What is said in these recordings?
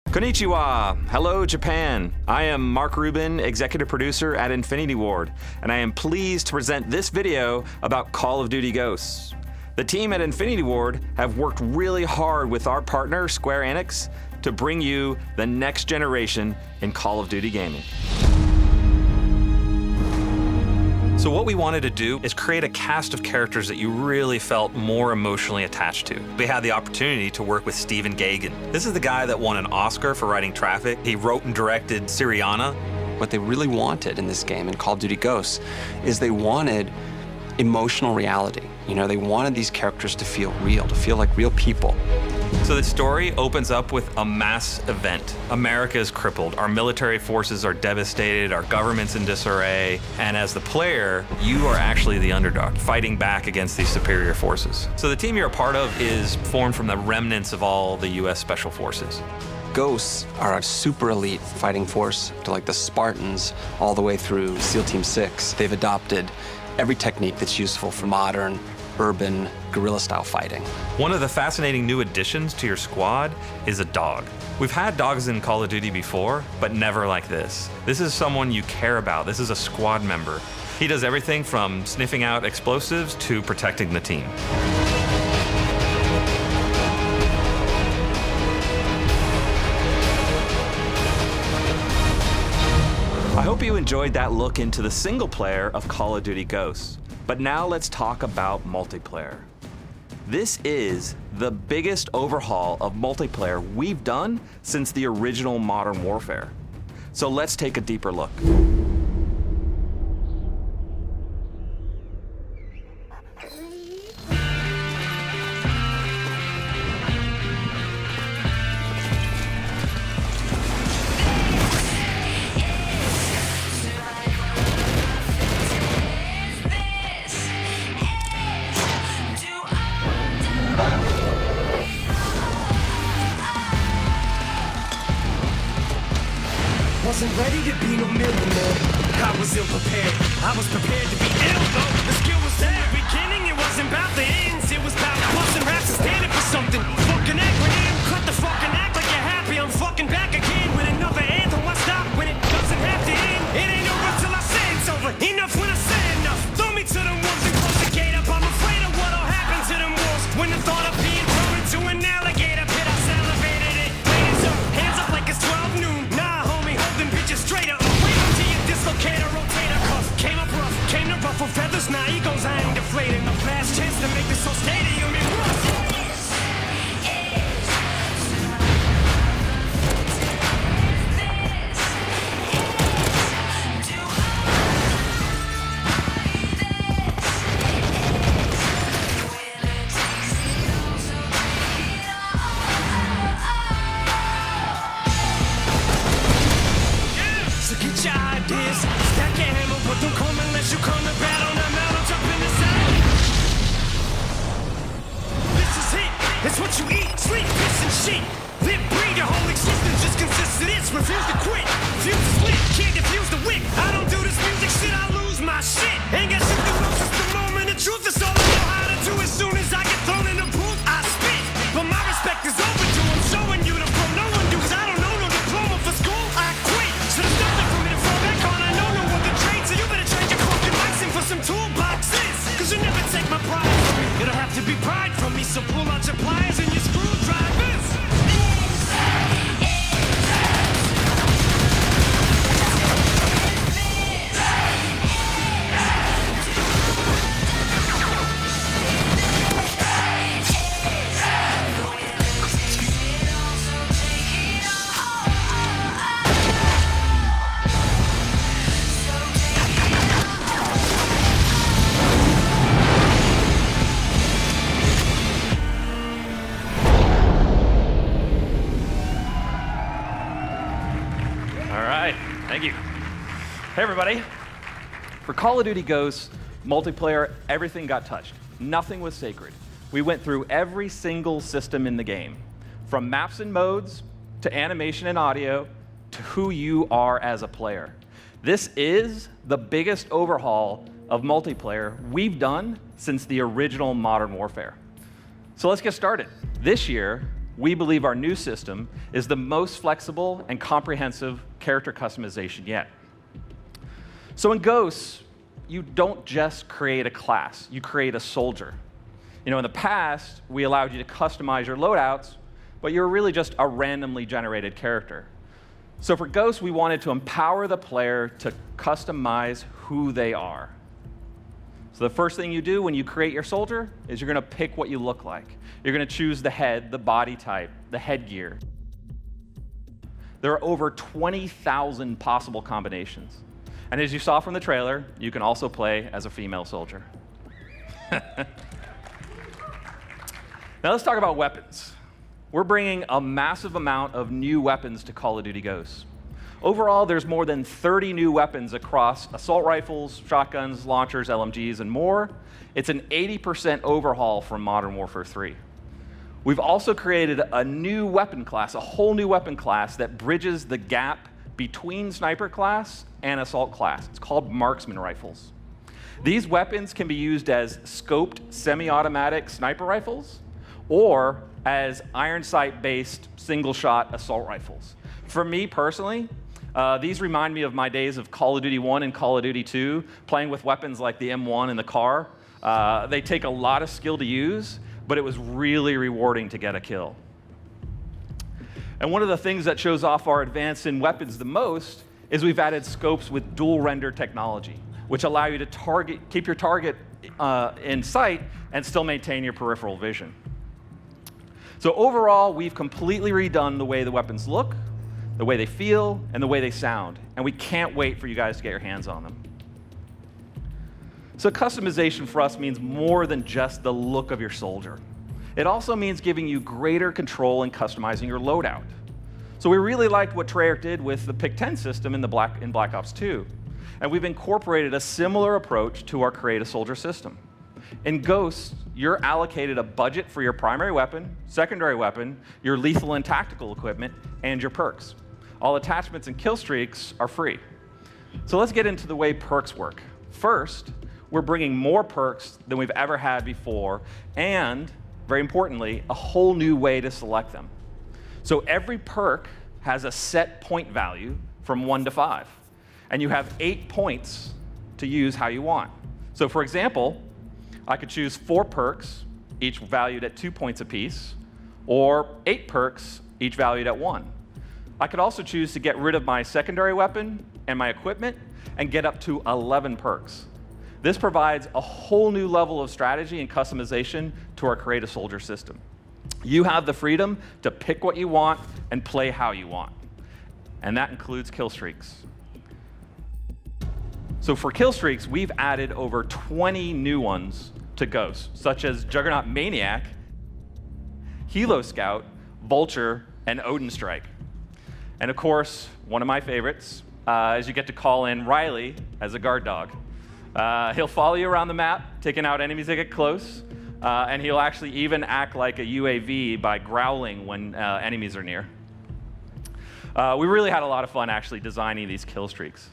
Konnichiwa! Hello, Japan! I am Mark Rubin, executive producer at Infinity Ward, and I am pleased to present this video about Call of Duty Ghosts. The team at Infinity Ward have worked really hard with our partner, Square Enix, to bring you the next generation in Call of Duty gaming. So what we wanted to do is create a cast of characters that you really felt more emotionally attached to. We had the opportunity to work with Stephen Gaghan. This is the guy that won an Oscar for writing Traffic. He wrote and directed Syriana. What they really wanted in this game, in Call of Duty Ghosts, is they wanted emotional reality. You know, they wanted these characters to feel real, to feel like real people. So the story opens up with a mass event. America is crippled, our military forces are devastated, our government's in disarray, and as the player, you are actually the underdog, fighting back against these superior forces. So the team you're a part of is formed from the remnants of all the US Special Forces. Ghosts are a super elite fighting force, to like the Spartans all the way through SEAL Team 6. They've adopted every technique that's useful for modern, urban, guerrilla-style fighting. One of the fascinating new additions to your squad is a dog. We've had dogs in Call of Duty before, but never like this. This is someone you care about. This is a squad member. He does everything from sniffing out explosives to protecting the team. I hope you enjoyed that look into the single player of Call of Duty Ghosts. But now let's talk about multiplayer. This is the biggest overhaul of multiplayer we've done since the original Modern Warfare. So let's take a deeper look. Wasn't ready to be no millionaire. I was ill prepared. I was prepared to be ill though. The skill was there. The beginning, it wasn't about the ends. It was about busting raps and standing for something. Fucking acronym. Cut the fucking act like you're happy. I'm fucking back again with another anthem. Why stop when it doesn't have to end? It ain't over till I say it's over. Enough when I say enough. Throw me to the wolves and close the gate up. I'm afraid of what'll happen to them wolves. When the thought of being thrown into an alligator pit, I salivated it. Ladies up, hands up like it's 12 noon. Nah, homie, holding bitches straight up. Wait until you dislocate a rotator cuff. Came up rough, came to ruffle feathers. Now egos, I ain't deflating. The last chance to make this whole stadium in rough. It's what you eat, sleep, piss, and shit. Live, breathe, your whole existence just consists of this. Refuse to quit, refuse to split, can't defuse the wick. I don't do this music shit, I lose my shit. Ain't got shit to lose, it's the moment of truth. It's all I know how to do. As soon as I get thrown in the booth, I spit. But my respect is overdue, I'm showing you the pro. No one do, cause I don't know no diploma for school. I quit, so there's nothing for me to fall back on. I know no other trade, so you better trade your fucking lights in for some toolboxes. Cause you never take my pride from me. It'll have to be pride from me, so pull out your pliers and your screwdrivers. Thank you. Hey everybody. For Call of Duty Ghosts multiplayer, everything got touched. Nothing was sacred. We went through every single system in the game, from maps and modes, to animation and audio, to who you are as a player. This is the biggest overhaul of multiplayer we've done since the original Modern Warfare. So let's get started. This year, we believe our new system is the most flexible and comprehensive character customization yet. So in Ghosts, you don't just create a class, you create a soldier. In the past, we allowed you to customize your loadouts, but you were really just a randomly generated character. So for Ghosts, we wanted to empower the player to customize who they are. So the first thing you do when you create your soldier is you're going to pick what you look like. You're going to choose the head, the body type, the headgear. There are over 20,000 possible combinations. And as you saw from the trailer, you can also play as a female soldier. Now let's talk about weapons. We're bringing a massive amount of new weapons to Call of Duty Ghosts. Overall, there's more than 30 new weapons across assault rifles, shotguns, launchers, LMGs, and more. It's an 80% overhaul from Modern Warfare 3. We've also created a new weapon class, a whole new weapon class that bridges the gap between sniper class and assault class. It's called Marksman Rifles. These weapons can be used as scoped semi-automatic sniper rifles or as iron sight-based single-shot assault rifles. For me personally, these remind me of my days of Call of Duty 1 and Call of Duty 2, playing with weapons like the M1 in the car. They take a lot of skill to use, but it was really rewarding to get a kill. And one of the things that shows off our advance in weapons the most is we've added scopes with dual render technology, which allow you to keep your target in sight and still maintain your peripheral vision. So overall, we've completely redone the way the weapons look, the way they feel, and the way they sound. And we can't wait for you guys to get your hands on them. So customization for us means more than just the look of your soldier. It also means giving you greater control in customizing your loadout. So we really liked what Treyarch did with the Pick-10 system in Black Ops 2. And we've incorporated a similar approach to our Create a Soldier system. In Ghosts, you're allocated a budget for your primary weapon, secondary weapon, your lethal and tactical equipment, and your perks. All attachments and Killstreaks are free. So let's get into the way perks work. First, we're bringing more perks than we've ever had before, and, very importantly, a whole new way to select them. So every perk has a set point value from 1 to 5, and you have 8 points to use how you want. So for example, I could choose 4 perks, each valued at 2 points apiece, or 8 perks, each valued at 1. I could also choose to get rid of my secondary weapon and my equipment and get up to 11 perks. This provides a whole new level of strategy and customization to our Create a Soldier system. You have the freedom to pick what you want and play how you want. And that includes Killstreaks. So for Killstreaks, we've added over 20 new ones to Ghosts, such as Juggernaut Maniac, Helo Scout, Vulture, and Odin Strike. And of course, one of my favorites is you get to call in Riley as a guard dog. He'll follow you around the map, taking out enemies that get close, and he'll actually even act like a UAV by growling when enemies are near. We really had a lot of fun actually designing these Killstreaks.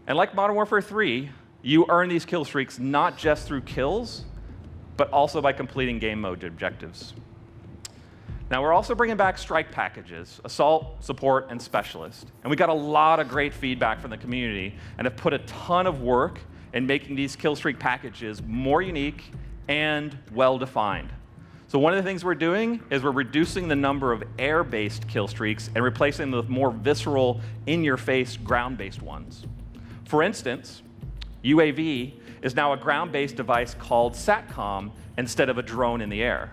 And like Modern Warfare 3, you earn these Killstreaks not just through kills, but also by completing game mode objectives. Now, we're also bringing back strike packages, Assault, Support, and Specialist. And we got a lot of great feedback from the community and have put a ton of work in making these Killstreak packages more unique and well-defined. So one of the things we're doing is we're reducing the number of air-based Killstreaks and replacing them with more visceral, in-your-face, ground-based ones. For instance, UAV is now a ground-based device called SATCOM instead of a drone in the air.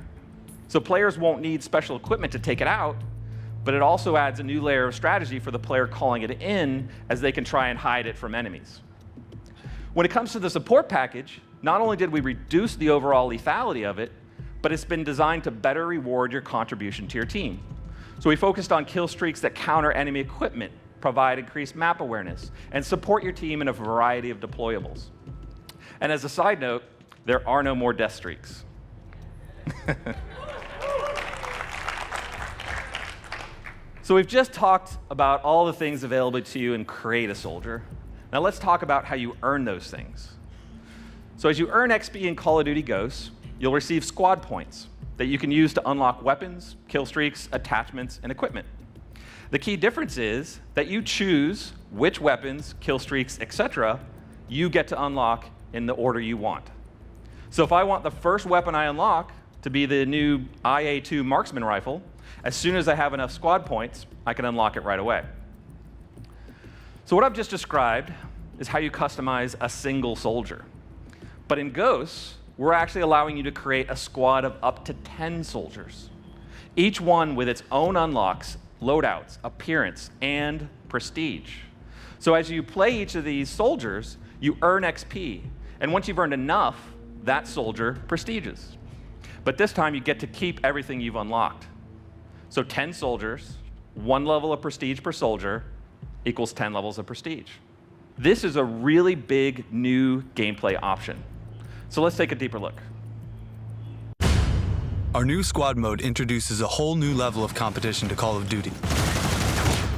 So players won't need special equipment to take it out, but it also adds a new layer of strategy for the player calling it in as they can try and hide it from enemies. When it comes to the support package, not only did we reduce the overall lethality of it, but it's been designed to better reward your contribution to your team. So we focused on kill streaks that counter enemy equipment, provide increased map awareness, and support your team in a variety of deployables. And as a side note, there are no more death streaks. So we've just talked about all the things available to you in Create a Soldier. Now let's talk about how you earn those things. So as you earn XP in Call of Duty Ghosts, you'll receive squad points. that you can use to unlock weapons, kill streaks, attachments, and equipment. The key difference is that you choose which weapons, kill streaks, etc. you get to unlock in the order you want. So if I want the first weapon I unlock to be the new IA-2 Marksman Rifle, as soon as I have enough squad points, I can unlock it right away. So what I've just described is how you customize a single soldier. But in Ghosts, we're actually allowing you to create a squad of up to 10 soldiers, each one with its own unlocks, loadouts, appearance, and prestige. So as you play each of these soldiers, you earn XP, and once you've earned enough, that soldier prestiges. But this time, you get to keep everything you've unlocked. So 10 soldiers, 1 level of prestige per soldier, equals 10 levels of prestige. This is a really big new gameplay option. So let's take a deeper look. Our new squad mode introduces a whole new level of competition to Call of Duty.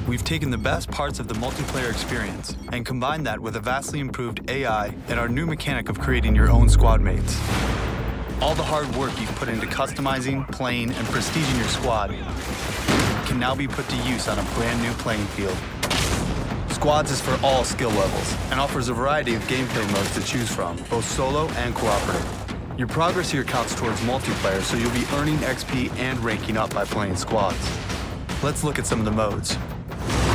We've taken the best parts of the multiplayer experience and combined that with a vastly improved AI and our new mechanic of creating your own squad mates. All the hard work you've put into customizing, playing, and prestiging your squad can now be put to use on a brand new playing field. Squads is for all skill levels and offers a variety of gameplay modes to choose from, both solo and cooperative. Your progress here counts towards multiplayer, so you'll be earning XP and ranking up by playing squads. Let's look at some of the modes.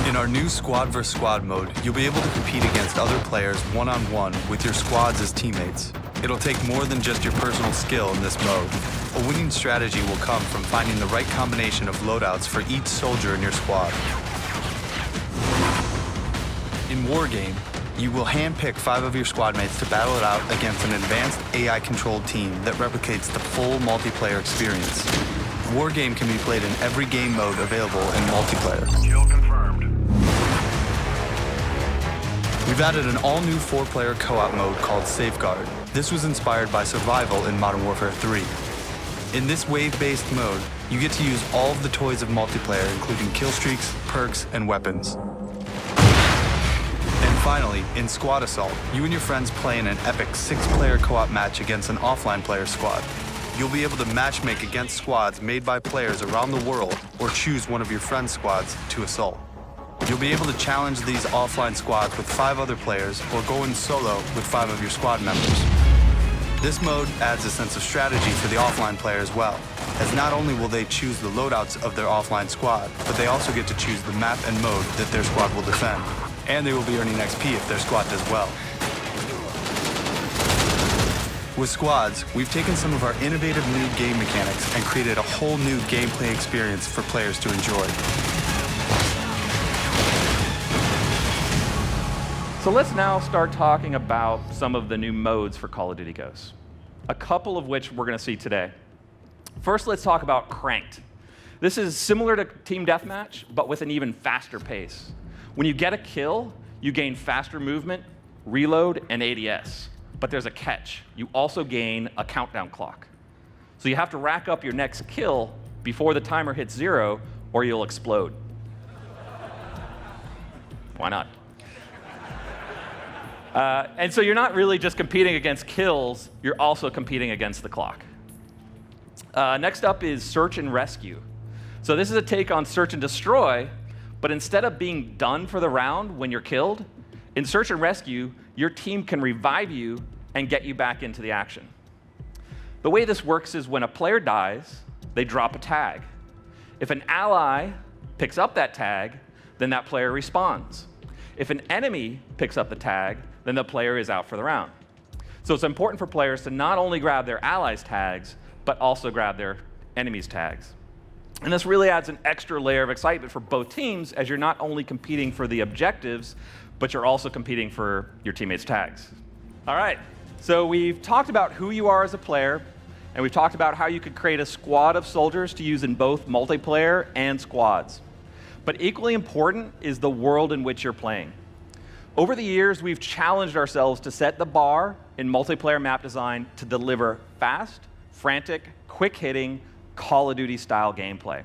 In our new squad vs. squad mode, you'll be able to compete against other players one-on-one with your squads as teammates. It'll take more than just your personal skill in this mode. A winning strategy will come from finding the right combination of loadouts for each soldier in your squad. In Wargame, you will handpick 5 of your squad mates to battle it out against an advanced AI-controlled team that replicates the full multiplayer experience. Wargame can be played in every game mode available in multiplayer. Kill confirmed. We've added an all-new 4-player co-op mode called Safeguard. This was inspired by Survival in Modern Warfare 3. In this wave-based mode, you get to use all of the toys of multiplayer, including kill streaks, perks, and weapons. Finally, in Squad Assault, you and your friends play in an epic 6-player co-op match against an offline player squad. You'll be able to matchmake against squads made by players around the world or choose one of your friends' squads to assault. You'll be able to challenge these offline squads with 5 other players or go in solo with 5 of your squad members. This mode adds a sense of strategy for the offline player as well, as not only will they choose the loadouts of their offline squad, but they also get to choose the map and mode that their squad will defend. And they will be earning XP if their squad does well. With squads, we've taken some of our innovative new game mechanics and created a whole new gameplay experience for players to enjoy. So let's now start talking about some of the new modes for Call of Duty Ghosts, a couple of which we're going to see today. First, let's talk about Cranked. This is similar to Team Deathmatch, but with an even faster pace. When you get a kill, you gain faster movement, reload, and ADS. But there's a catch. You also gain a countdown clock. So you have to rack up your next kill before the timer hits 0, or you'll explode. Why not? And so you're not really just competing against kills, you're also competing against the clock. Next up is Search and Rescue. So this is a take on Search and Destroy, but instead of being done for the round when you're killed, in Search and Rescue, your team can revive you and get you back into the action. The way this works is when a player dies, they drop a tag. If an ally picks up that tag, then that player respawns. If an enemy picks up the tag, then the player is out for the round. So it's important for players to not only grab their allies' tags, but also grab their enemies' tags. And this really adds an extra layer of excitement for both teams, as you're not only competing for the objectives, but you're also competing for your teammates' tags. All right, so we've talked about who you are as a player, and we've talked about how you could create a squad of soldiers to use in both multiplayer and squads. But equally important is the world in which you're playing. Over the years, we've challenged ourselves to set the bar in multiplayer map design to deliver fast, frantic, quick-hitting, Call of Duty-style gameplay.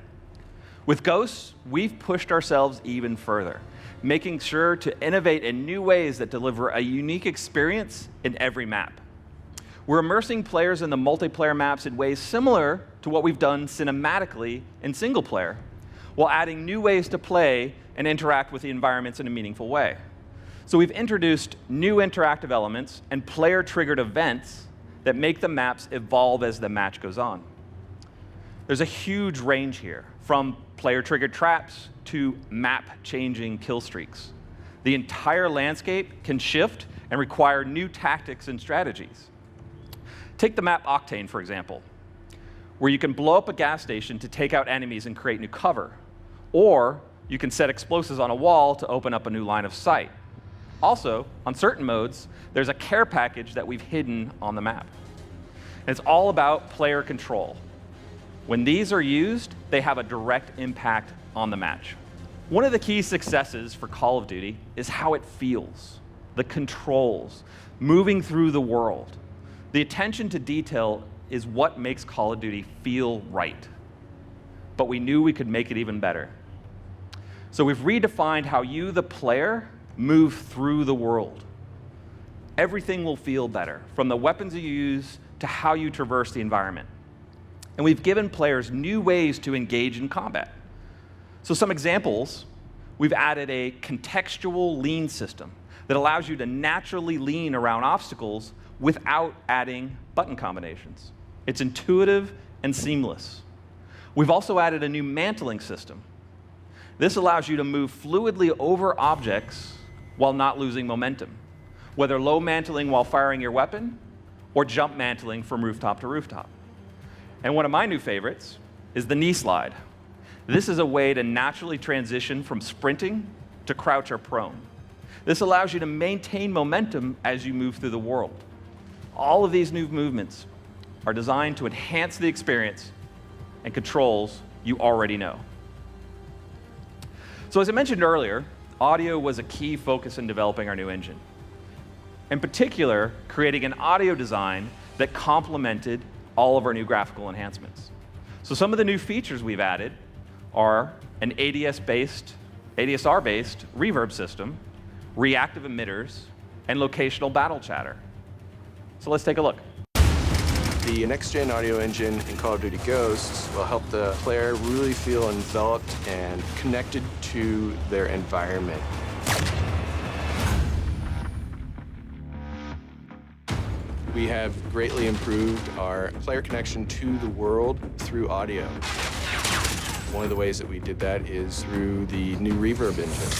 With Ghosts, we've pushed ourselves even further, making sure to innovate in new ways that deliver a unique experience in every map. We're immersing players in the multiplayer maps in ways similar to what we've done cinematically in single player, while adding new ways to play and interact with the environments in a meaningful way. So we've introduced new interactive elements and player-triggered events that make the maps evolve as the match goes on. There's a huge range here, from player-triggered traps to map-changing kill streaks. The entire landscape can shift and require new tactics and strategies. Take the map Octane, for example, where you can blow up a gas station to take out enemies and create new cover, or you can set explosives on a wall to open up a new line of sight. Also, on certain modes, there's a care package that we've hidden on the map. And it's all about player control. When these are used, they have a direct impact on the match. One of the key successes for Call of Duty is how it feels, the controls, moving through the world. The attention to detail is what makes Call of Duty feel right. But we knew we could make it even better. So we've redefined how you, the player, move through the world. Everything will feel better, from the weapons you use to how you traverse the environment. And we've given players new ways to engage in combat. So some examples, we've added a contextual lean system that allows you to naturally lean around obstacles without adding button combinations. It's intuitive and seamless. We've also added a new mantling system. This allows you to move fluidly over objects while not losing momentum, whether low mantling while firing your weapon or jump mantling from rooftop to rooftop. And one of my new favorites is the knee slide. This is a way to naturally transition from sprinting to crouch or prone. This allows you to maintain momentum as you move through the world. All of these new movements are designed to enhance the experience and controls you already know. So as I mentioned earlier, audio was a key focus in developing our new engine. In particular, creating an audio design that complemented all of our new graphical enhancements. So some of the new features we've added are an ADSR-based reverb system, reactive emitters, and locational battle chatter. So let's take a look. The next-gen audio engine in Call of Duty Ghosts will help the player really feel enveloped and connected to their environment. We have greatly improved our player connection to the world through audio. One of the ways that we did that is through the new Reverb Engine.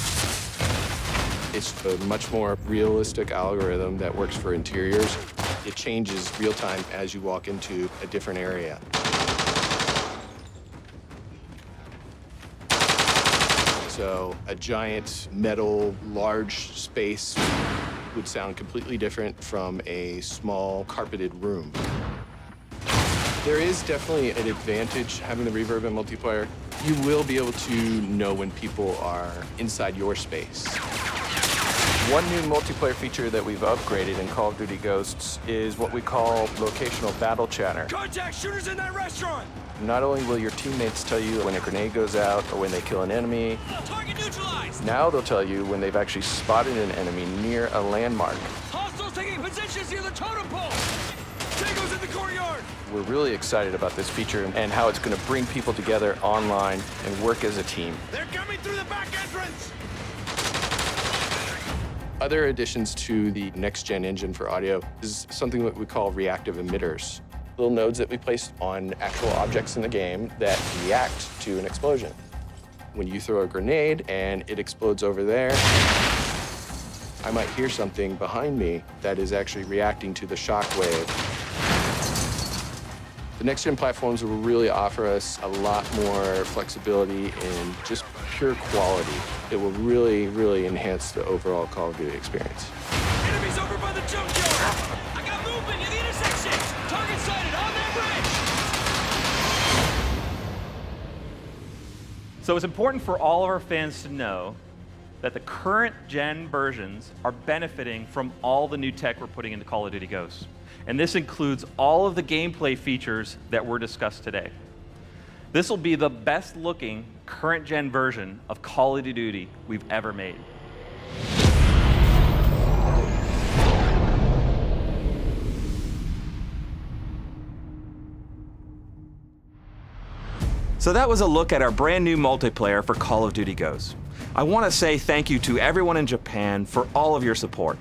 It's a much more realistic algorithm that works for interiors. It changes real time as you walk into a different area. So a giant metal large space would sound completely different from a small carpeted room. There is definitely an advantage having the reverb in multiplayer. You will be able to know when people are inside your space. One new multiplayer feature that we've upgraded in Call of Duty Ghosts is what we call locational battle chatter. Contact shooters in that restaurant! Not only will your teammates tell you when a grenade goes out or when they kill an enemy, Target neutralized! now they'll tell you when they've actually spotted an enemy near a landmark. Hostiles taking positions near the totem pole! Tango's in the courtyard! We're really excited about this feature and how it's going to bring people together online and work as a team. They're coming through the back entrance! Other additions to the next-gen engine for audio is something that we call reactive emitters. Little nodes that we place on actual objects in the game that react to an explosion. When you throw a grenade and it explodes over there, I might hear something behind me that is actually reacting to the shock wave. The next-gen platforms will really offer us a lot more flexibility in just pure quality. It will really, really enhance the overall Call of Duty experience. Enemies over by the junkyard! I got movement in the intersection! Target sighted on that bridge! So it's important for all of our fans to know that the current gen versions are benefiting from all the new tech we're putting into Call of Duty Ghosts. And this includes all of the gameplay features that were discussed today. This will be the best looking current gen version of Call of Duty we've ever made. So that was a look at our brand new multiplayer for Call of Duty Ghosts. I want to say thank you to everyone in Japan for all of your support,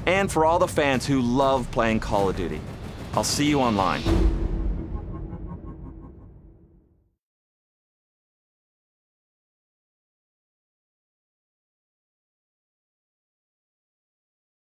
and for all the fans who love playing Call of Duty. I'll see you online.